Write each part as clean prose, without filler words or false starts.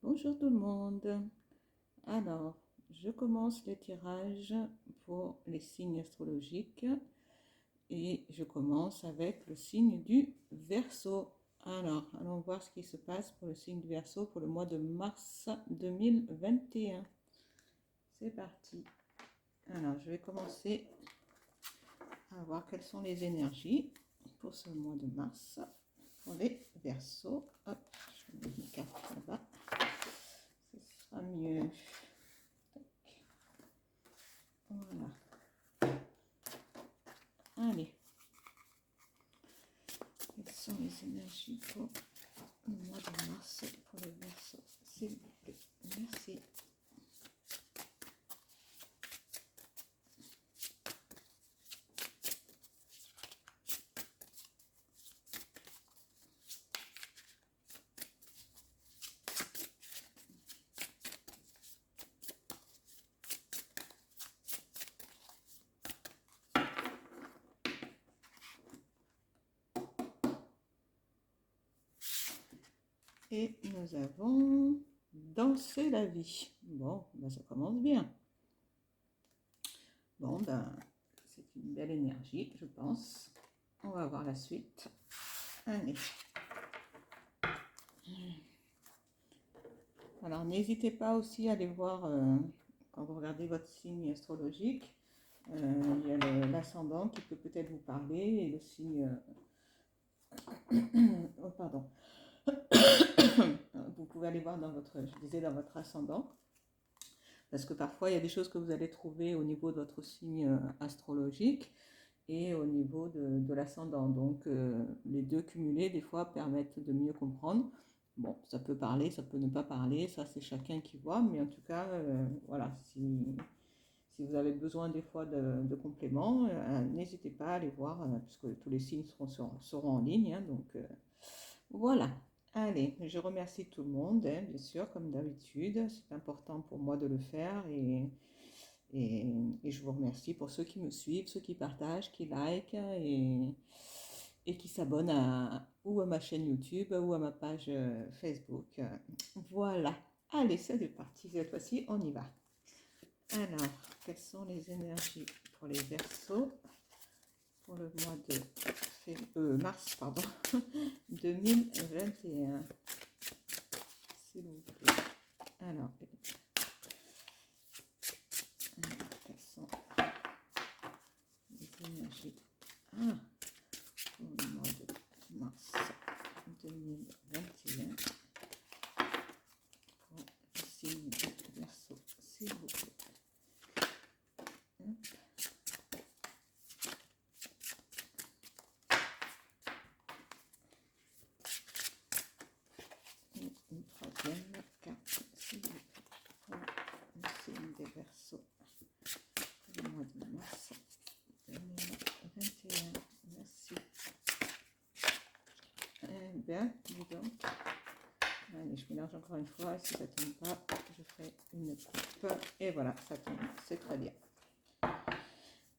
Bonjour tout le monde. Alors, je commence les tirages pour les signes astrologiques et je commence avec le signe du Verseau. Alors, allons voir ce qui se passe pour le signe du Verseau pour le mois de mars 2021. C'est parti. Alors, je vais commencer à voir quelles sont les énergies pour ce mois de mars pour les Verseaux. Hop, je vais mettre mes cartes là-bas. Ce sera mieux. Voilà. Allez. Quelles sont les énergies pour le mois de mars pour le Verseau, s'il vous plaît. Merci. Et nous avons dansé la vie. Bon, ben ça commence bien. Bon, ben c'est une belle énergie, je pense. On va voir la suite. Allez. Alors, n'hésitez pas aussi à aller voir, quand vous regardez votre signe astrologique, il y a l'ascendant qui peut peut-être vous parler et le signe... oh, pardon. Vous pouvez aller voir dans votre, je disais, dans votre ascendant, parce que parfois il y a des choses que vous allez trouver au niveau de votre signe astrologique et au niveau de l'ascendant. Donc les deux cumulés des fois permettent de mieux comprendre. Bon, ça peut parler, ça peut ne pas parler, ça c'est chacun qui voit, mais en tout cas, voilà, si vous avez besoin des fois de compléments, n'hésitez pas à aller voir, puisque tous les signes seront en ligne, hein, donc voilà. Allez, je remercie tout le monde, hein, bien sûr, comme d'habitude. C'est important pour moi de le faire et je vous remercie pour ceux qui me suivent, ceux qui partagent, qui likent et qui s'abonnent ou à ma chaîne YouTube ou à ma page Facebook. Voilà. Allez, c'est parti. Cette fois-ci, on y va. Alors, quelles sont les énergies pour les Verseaux pour le mois de mars, pardon, 2021, s'il vous plaît. Alors, quelles sont les énergies pour le mois de mars 2021 pour le signe du Verseau, s'il vous plaît. Une troisième carte, s'il vous plaît, pour le signe des Verseaux pour le mois de mars 2021. Merci. Eh bien, dis donc. Allez, je mélange encore une fois. Si ça ne tombe pas, je ferai une coupe. Et voilà, ça tombe. C'est très bien.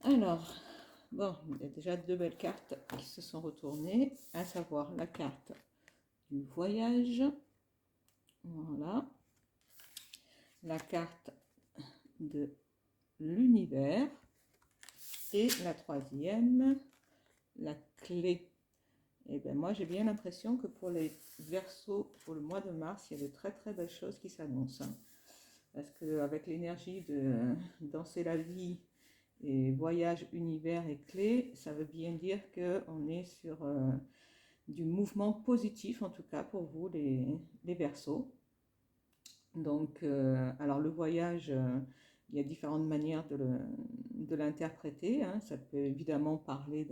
Alors, bon, il y a déjà deux belles cartes qui se sont retournées, à savoir la carte du voyage. Voilà. La carte de l'univers. Et la troisième, la clé. Et bien moi j'ai bien l'impression que pour les Verseaux, pour le mois de mars, il y a de très très belles choses qui s'annoncent. Parce qu'avec l'énergie de danser la vie et voyage, univers et clé, ça veut bien dire qu'on est sur du mouvement positif, en tout cas pour vous les Verseaux. Donc, alors le voyage, il y a différentes manières de l'interpréter, hein. Ça peut évidemment parler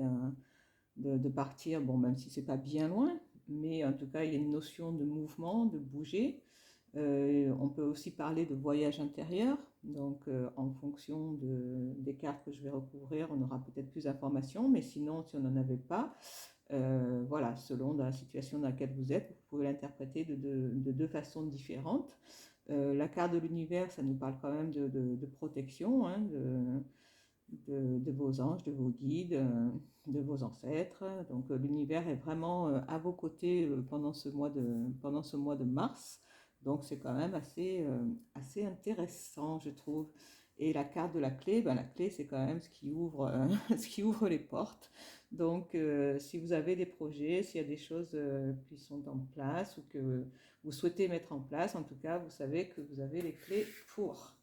de partir, bon, même si c'est pas bien loin, mais en tout cas, il y a une notion de mouvement, de bouger. On peut aussi parler de voyage intérieur, donc en fonction des cartes que je vais recouvrir, on aura peut-être plus d'informations, mais sinon, si on n'en avait pas, voilà, selon la situation dans laquelle vous êtes, vous pouvez l'interpréter de deux façons différentes. La carte de l'univers, ça nous parle quand même de protection, hein, de vos anges, de vos guides, de vos ancêtres. Donc l'univers est vraiment à vos côtés pendant ce mois de mars. Donc c'est quand même assez intéressant, je trouve. Et la carte de la clé, ben, la clé c'est quand même ce qui ouvre, ce qui ouvre les portes. Donc si vous avez des projets, s'il y a des choses qui sont en place ou que vous souhaitez mettre en place, en tout cas vous savez que vous avez les clés pour.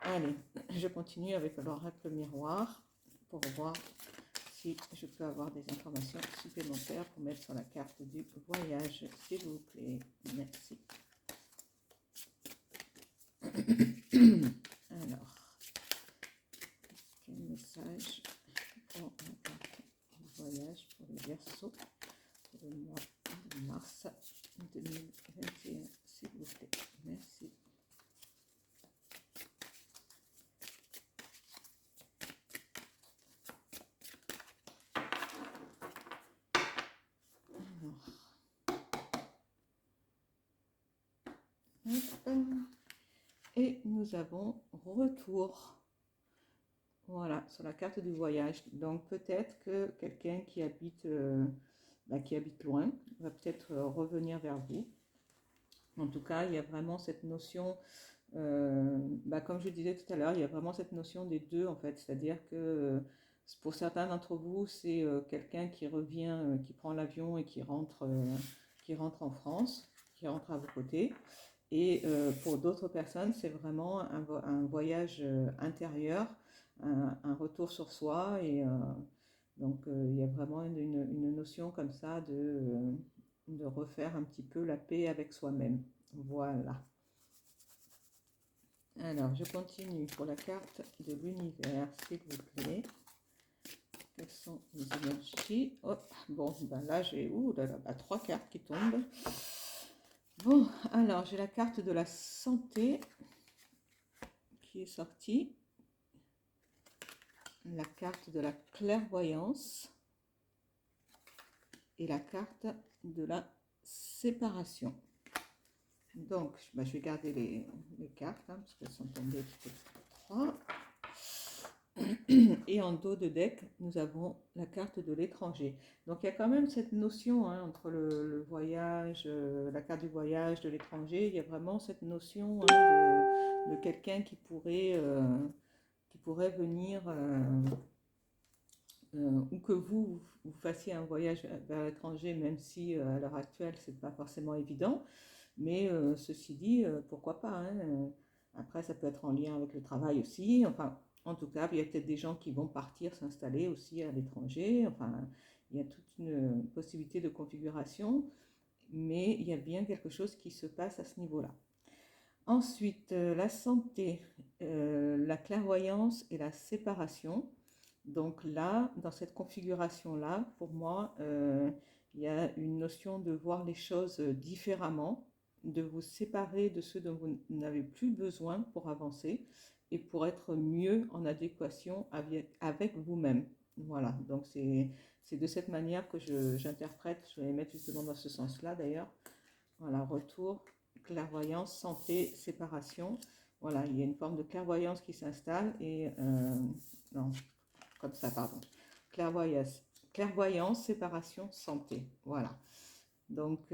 Allez, je continue avec l'oracle miroir pour voir si je peux avoir des informations supplémentaires pour mettre sur la carte du voyage, s'il vous plaît. Merci. Alors, quel message pour la carte du voyage pour les Verseaux pour le mois de mars 2021, s'il vous plaît. Merci. Et nous avons retour. Voilà, sur la carte du voyage. Donc peut-être que quelqu'un qui habite loin va peut-être revenir vers vous. En tout cas, il y a vraiment cette notion, comme je disais tout à l'heure, il y a vraiment cette notion des deux en fait. C'est-à-dire que pour certains d'entre vous, c'est quelqu'un qui revient, qui prend l'avion et qui rentre en France, qui rentre à vos côtés. Et pour d'autres personnes, c'est vraiment un voyage intérieur, un retour sur soi. Et donc, il y a vraiment une notion comme ça de refaire un petit peu la paix avec soi-même. Voilà. Alors, je continue pour la carte de l'univers, s'il vous plaît. Quelles sont les énergies? Oh, bon, ben là, j'ai 3 cartes qui tombent. Bon, alors j'ai la carte de la santé qui est sortie, la carte de la clairvoyance et la carte de la séparation. Donc, je vais garder les cartes parce qu'elles sont tombées toutes 3. Et en dos de deck, nous avons la carte de l'étranger. Donc il y a quand même cette notion entre le voyage, la carte du voyage, de l'étranger, il y a vraiment cette notion de quelqu'un qui pourrait venir, ou que vous fassiez un voyage vers l'étranger, même si à l'heure actuelle, c'est pas forcément évident. Mais ceci dit, pourquoi pas, après, ça peut être en lien avec le travail aussi. Enfin, en tout cas, il y a peut-être des gens qui vont partir s'installer aussi à l'étranger. Enfin, il y a toute une possibilité de configuration, mais il y a bien quelque chose qui se passe à ce niveau-là. Ensuite, la santé, la clairvoyance et la séparation. Donc là, dans cette configuration-là, pour moi, il y a une notion de voir les choses différemment, de vous séparer de ceux dont vous n'avez plus besoin pour avancer et pour être mieux en adéquation avec vous-même. Voilà, donc c'est de cette manière que j'interprète, je vais les mettre justement dans ce sens-là d'ailleurs. Voilà, retour, clairvoyance, santé, séparation. Voilà, il y a une forme de clairvoyance qui s'installe et... non, comme ça, pardon. Clairvoyance, séparation, santé. Voilà. Donc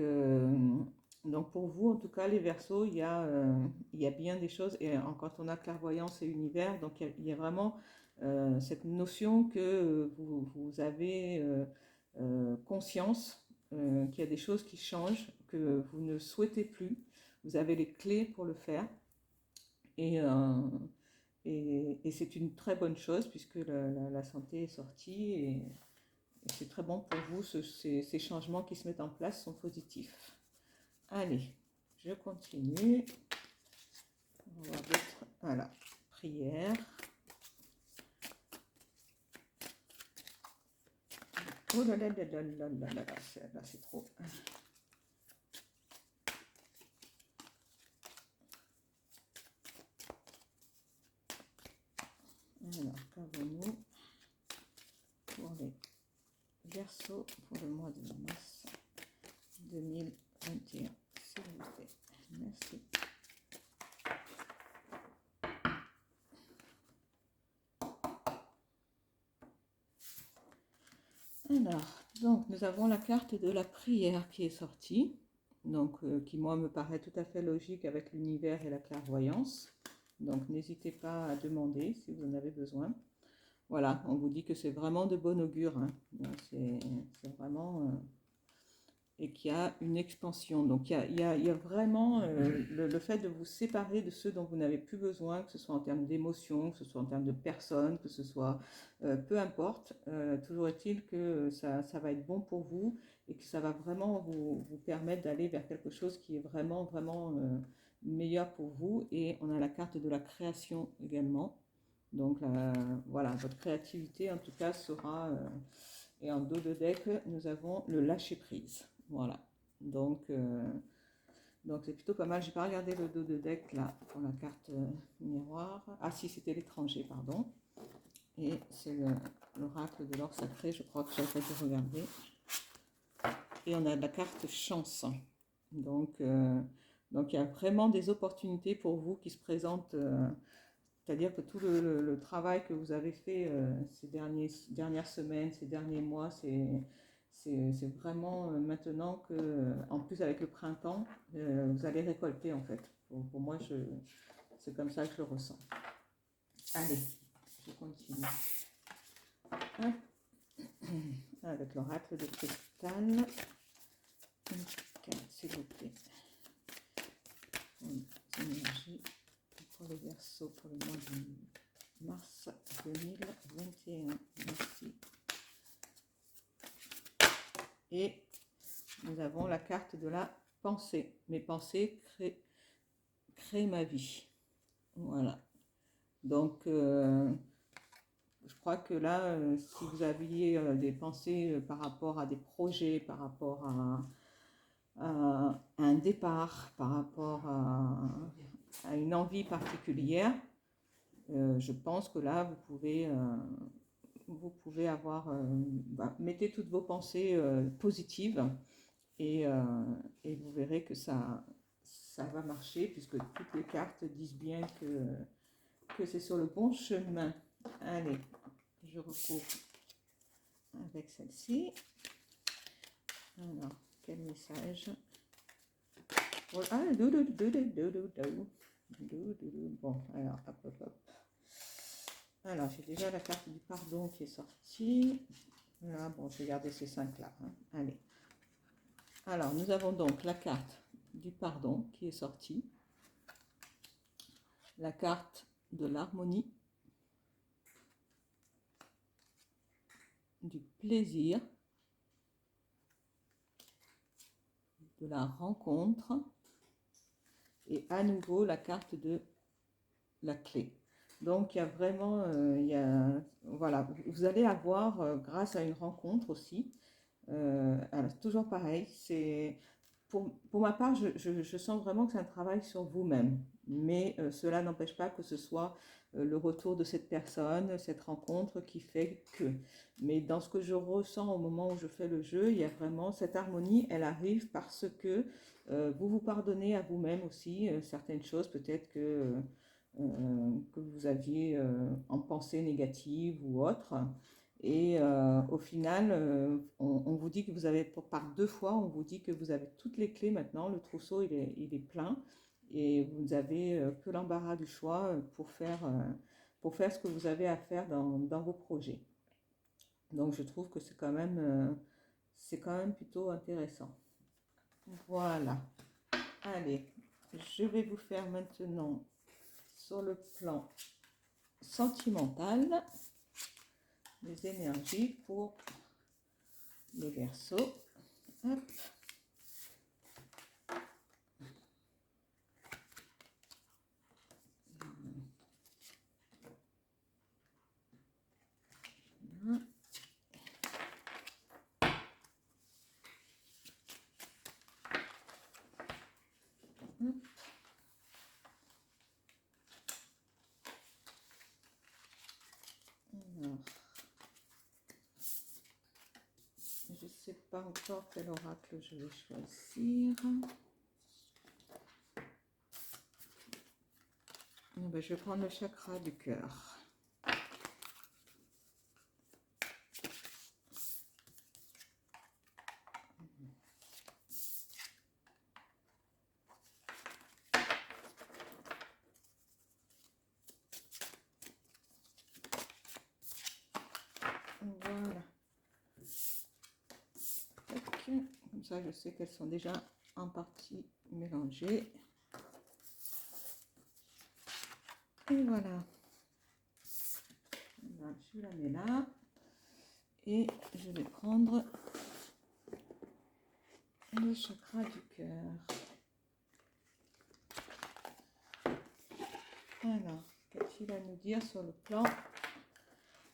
pour vous, en tout cas, les Verseaux, il y a bien des choses. Et quand on a clairvoyance et univers, donc il y a vraiment cette notion que vous avez conscience qu'il y a des choses qui changent, que vous ne souhaitez plus. Vous avez les clés pour le faire. Et c'est une très bonne chose puisque la santé est sortie et c'est très bon pour vous. Ces changements qui se mettent en place sont positifs. Allez, je continue. On va voir d'autres. Voilà, prière. Oh là là là là là là là, là c'est trop. Alors, qu'avons-nous pour les Verseaux pour le mois de mars 2021, s'il vous plaît. Merci. Alors, donc nous avons la carte de la prière qui est sortie. donc qui moi me paraît tout à fait logique avec l'univers et la clairvoyance. Donc n'hésitez pas à demander si vous en avez besoin. Voilà, on vous dit que c'est vraiment de bon augure, hein. C'est vraiment... et qu'il y a une expansion. Donc il y a vraiment le fait de vous séparer de ceux dont vous n'avez plus besoin, que ce soit en termes d'émotions, que ce soit en termes de personnes, que ce soit peu importe. Toujours est-il que ça va être bon pour vous et que ça va vraiment vous permettre d'aller vers quelque chose qui est vraiment meilleur pour vous. Et on a la carte de la création également. Donc voilà, votre créativité en tout cas sera... et en dos de deck, nous avons le lâcher prise. Voilà, donc c'est plutôt pas mal. J'ai pas regardé le dos de deck là pour la carte miroir. Ah si, c'était l'étranger, pardon. Et c'est l'oracle de l'or sacré, je crois que j'avais dû regarder. Et on a la carte chance. Donc il y a vraiment des opportunités pour vous qui se présentent. C'est-à-dire que tout le travail que vous avez fait ces dernières semaines, ces derniers mois, c'est vraiment maintenant que, en plus avec le printemps, vous allez récolter en fait. Pour moi, c'est comme ça que je le ressens. Allez, je continue. Hop. Avec l'oracle de cristal. S'il vous plaît. Énergie pour les Verseaux pour le mois de mars 2021. Merci. Et nous avons la carte de la pensée. Mes pensées créent ma vie. Voilà. Donc, je crois que là, si vous aviez des pensées par rapport à des projets, par rapport à un départ, par rapport à une envie particulière, je pense que là, vous pouvez avoir, mettez toutes vos pensées positives et vous verrez que ça va marcher puisque toutes les cartes disent bien que c'est sur le bon chemin. Allez, je recours avec celle-ci. Alors, quel message? Ah, bon, alors, hop. Alors, j'ai déjà la carte du pardon qui est sortie. Là, bon, je vais garder ces 5-là. Hein. Allez. Alors, nous avons donc la carte du pardon qui est sortie. La carte de l'harmonie. Du plaisir. De la rencontre. Et à nouveau, la carte de la clé. Donc, il y a vraiment, voilà, vous allez avoir, grâce à une rencontre aussi, alors, toujours pareil, c'est pour ma part, je sens vraiment que c'est un travail sur vous-même, mais cela n'empêche pas que ce soit le retour de cette personne, cette rencontre qui fait que. Mais dans ce que je ressens au moment où je fais le jeu, il y a vraiment cette harmonie, elle arrive parce que vous vous pardonnez à vous-même aussi certaines choses, peut-être que vous aviez en pensée négative ou autre. Et au final, on vous dit que vous avez, par 2 fois, on vous dit que vous avez toutes les clés maintenant, le trousseau il est plein et vous avez que l'embarras du choix pour faire ce que vous avez à faire dans vos projets. Donc je trouve que c'est quand même plutôt intéressant. Voilà. Allez, je vais vous faire maintenant sur le plan sentimental les énergies pour les Verseaux. Hop. Voilà. Hop. Alors, je ne sais pas encore quel oracle je vais choisir. Ben, je vais prendre le chakra du cœur. ça, je sais qu'elles sont déjà en partie mélangées. Et voilà. Là, je la mets là. Et je vais prendre le chakra du cœur. Alors, qu'est-il à nous dire sur le plan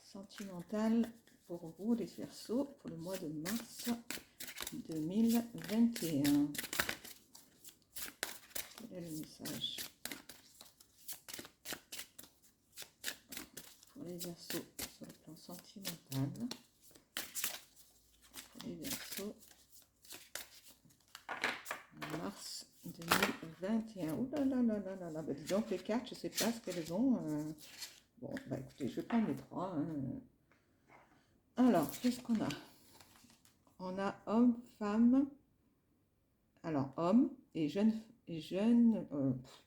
sentimental pour vous, les Verseaux, pour le mois de mars 2021? Quel est le message pour les Verseaux sur le plan sentimental? Pour les Verseaux, mars 2021. Ouh là là là là là là. Bah, dis donc, les cartes, je ne sais pas ce qu'elles ont. Bon, bah écoutez, je vais prendre les trois. Hein. Alors, qu'est-ce qu'on a? On a homme, femme. Alors, homme et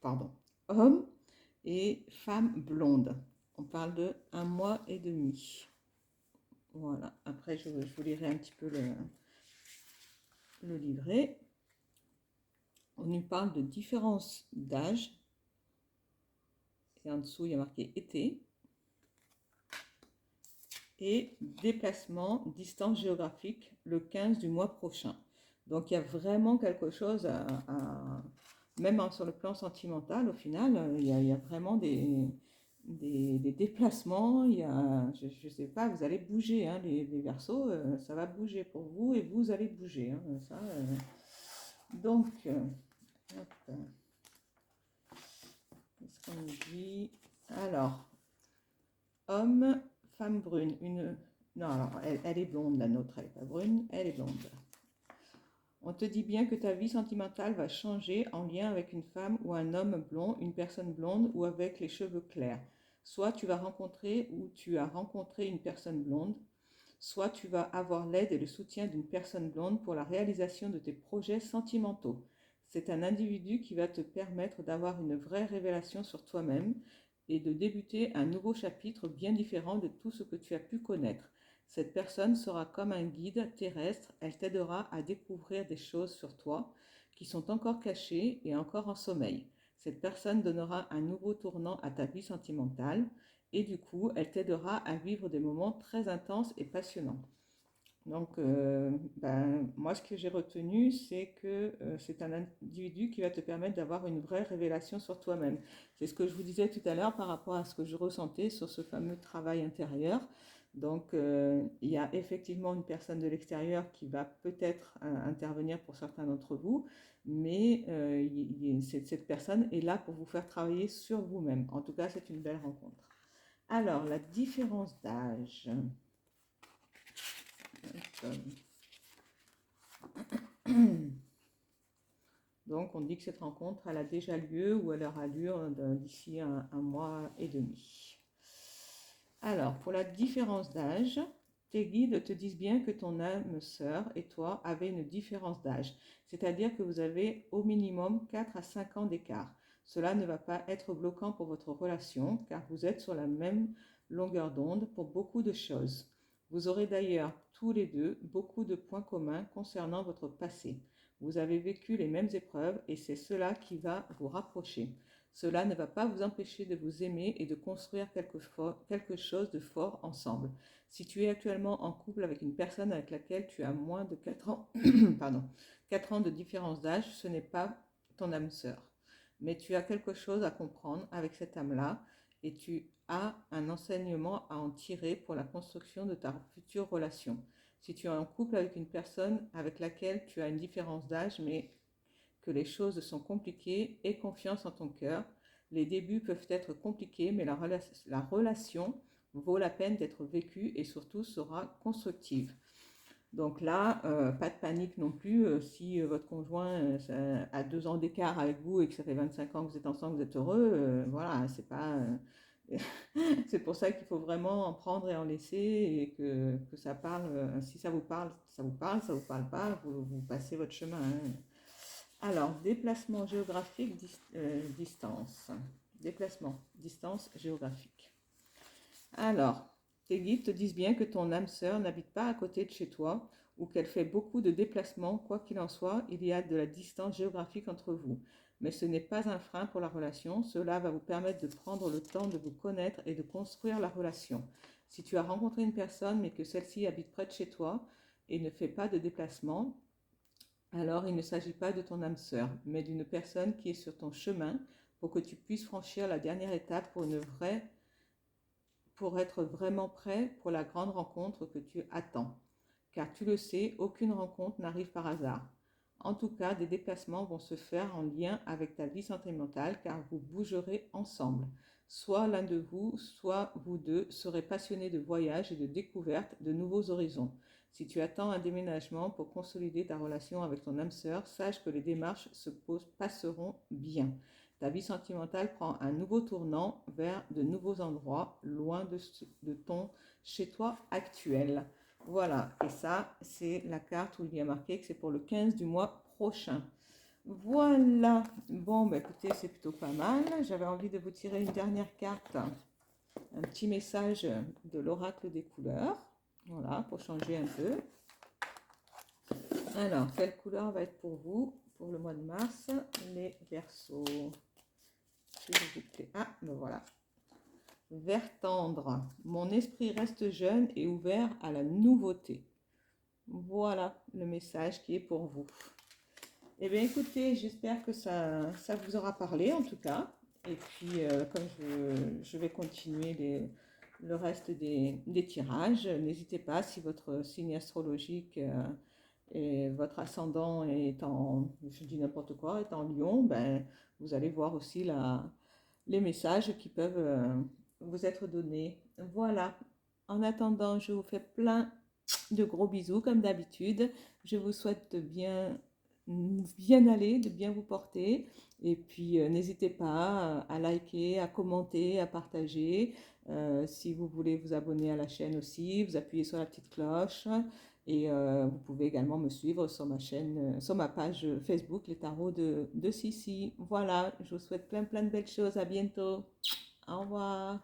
pardon, homme et femme blonde. On parle de 1 mois et demi. Voilà. Après, je vous lirai un petit peu le livret. On nous parle de différence d'âge. Et en dessous, il y a marqué été. Et déplacement, distance géographique, le 15 du mois prochain. Donc, il y a vraiment quelque chose même sur le plan sentimental, au final, il y a vraiment des déplacements. Il y a, je ne sais pas, vous allez bouger, hein, les Verseaux, ça va bouger pour vous et vous allez bouger. Hein, ça, donc, hop, qu'est-ce qu'on nous dit? Alors, homme, femme brune, non, alors, elle est blonde, la nôtre, elle n'est pas brune, elle est blonde. On te dit bien que ta vie sentimentale va changer en lien avec une femme ou un homme blond, une personne blonde ou avec les cheveux clairs. Soit tu vas rencontrer ou tu as rencontré une personne blonde, soit tu vas avoir l'aide et le soutien d'une personne blonde pour la réalisation de tes projets sentimentaux. C'est un individu qui va te permettre d'avoir une vraie révélation sur toi-même et de débuter un nouveau chapitre bien différent de tout ce que tu as pu connaître. Cette personne sera comme un guide terrestre, elle t'aidera à découvrir des choses sur toi qui sont encore cachées et encore en sommeil. Cette personne donnera un nouveau tournant à ta vie sentimentale et du coup, elle t'aidera à vivre des moments très intenses et passionnants. Donc, moi, ce que j'ai retenu, c'est que c'est un individu qui va te permettre d'avoir une vraie révélation sur toi-même. C'est ce que je vous disais tout à l'heure par rapport à ce que je ressentais sur ce fameux travail intérieur. Donc, il y a effectivement une personne de l'extérieur qui va peut-être intervenir pour certains d'entre vous, mais cette personne est là pour vous faire travailler sur vous-même. En tout cas, c'est une belle rencontre. Alors, la différence d'âge. Donc, on dit que cette rencontre, elle a déjà lieu ou elle aura lieu d'ici un mois et demi. Alors, pour la différence d'âge, tes guides te disent bien que ton âme sœur et toi avez une différence d'âge, c'est-à-dire que vous avez au minimum 4 à 5 ans d'écart. Cela ne va pas être bloquant pour votre relation car vous êtes sur la même longueur d'onde pour beaucoup de choses. Vous aurez d'ailleurs tous les deux beaucoup de points communs concernant votre passé. Vous avez vécu les mêmes épreuves et c'est cela qui va vous rapprocher. Cela ne va pas vous empêcher de vous aimer et de construire quelque chose de fort ensemble. Si tu es actuellement en couple avec une personne avec laquelle tu as moins de 4 ans, 4 ans de différence d'âge, ce n'est pas ton âme sœur. Mais tu as quelque chose à comprendre avec cette âme-là et tu as un enseignement à en tirer pour la construction de ta future relation. Si tu es en couple avec une personne avec laquelle tu as une différence d'âge, mais que les choses sont compliquées, aie confiance en ton cœur. Les débuts peuvent être compliqués, mais la relation vaut la peine d'être vécue et surtout sera constructive. Donc là, pas de panique non plus. Si votre conjoint a 2 ans d'écart avec vous et que ça fait 25 ans que vous êtes ensemble, vous êtes heureux, voilà, c'est pas... c'est pour ça qu'il faut vraiment en prendre et en laisser et que ça parle. Si ça vous parle, ça vous parle. Ça vous parle pas, vous passez votre chemin. Hein. Alors, déplacement géographique, distance. Déplacement, distance géographique. Alors, tes guides te disent bien que ton âme sœur n'habite pas à côté de chez toi ou qu'elle fait beaucoup de déplacements. Quoi qu'il en soit, il y a de la distance géographique entre vous. Mais ce n'est pas un frein pour la relation. Cela va vous permettre de prendre le temps de vous connaître et de construire la relation. Si tu as rencontré une personne mais que celle-ci habite près de chez toi et ne fait pas de déplacement, alors il ne s'agit pas de ton âme sœur, mais d'une personne qui est sur ton chemin pour que tu puisses franchir la dernière étape pour être vraiment prêt pour la grande rencontre que tu attends. Car tu le sais, aucune rencontre n'arrive par hasard. En tout cas, des déplacements vont se faire en lien avec ta vie sentimentale car vous bougerez ensemble. Soit l'un de vous, soit vous deux serez passionnés de voyages et de découvertes de nouveaux horizons. Si tu attends un déménagement pour consolider ta relation avec ton âme sœur, sache que les démarches passeront bien. Ta vie sentimentale prend un nouveau tournant vers de nouveaux endroits, loin de ton chez-toi actuel. Voilà, et ça, c'est la carte où il y a marqué que c'est pour le 15 du mois prochain. Voilà, bon, bah écoutez, c'est plutôt pas mal. J'avais envie de vous tirer une dernière carte, un petit message de l'oracle des couleurs. Voilà, pour changer un peu. Alors, quelle couleur va être pour vous pour le mois de mars? Les Verseaux. S'il vous plaît. Ah, ben voilà. Vert tendre. Mon esprit reste jeune et ouvert à la nouveauté. Voilà le message qui est pour vous. Eh bien, écoutez, j'espère que ça vous aura parlé en tout cas. Et puis, comme je vais continuer le reste des tirages, n'hésitez pas, si votre signe astrologique et votre ascendant est en, je dis n'importe quoi, est en Lion, ben, vous allez voir aussi les messages qui peuvent vous être donnés. Voilà. En attendant, je vous fais plein de gros bisous comme d'habitude. Je vous souhaite de bien aller, de bien vous porter. Et puis, n'hésitez pas à liker, à commenter, à partager. Si vous voulez vous abonner à la chaîne aussi, vous appuyez sur la petite cloche. Et vous pouvez également me suivre sur ma chaîne, sur ma page Facebook, les tarots de Sissi. Voilà, je vous souhaite plein de belles choses. À bientôt. Au revoir.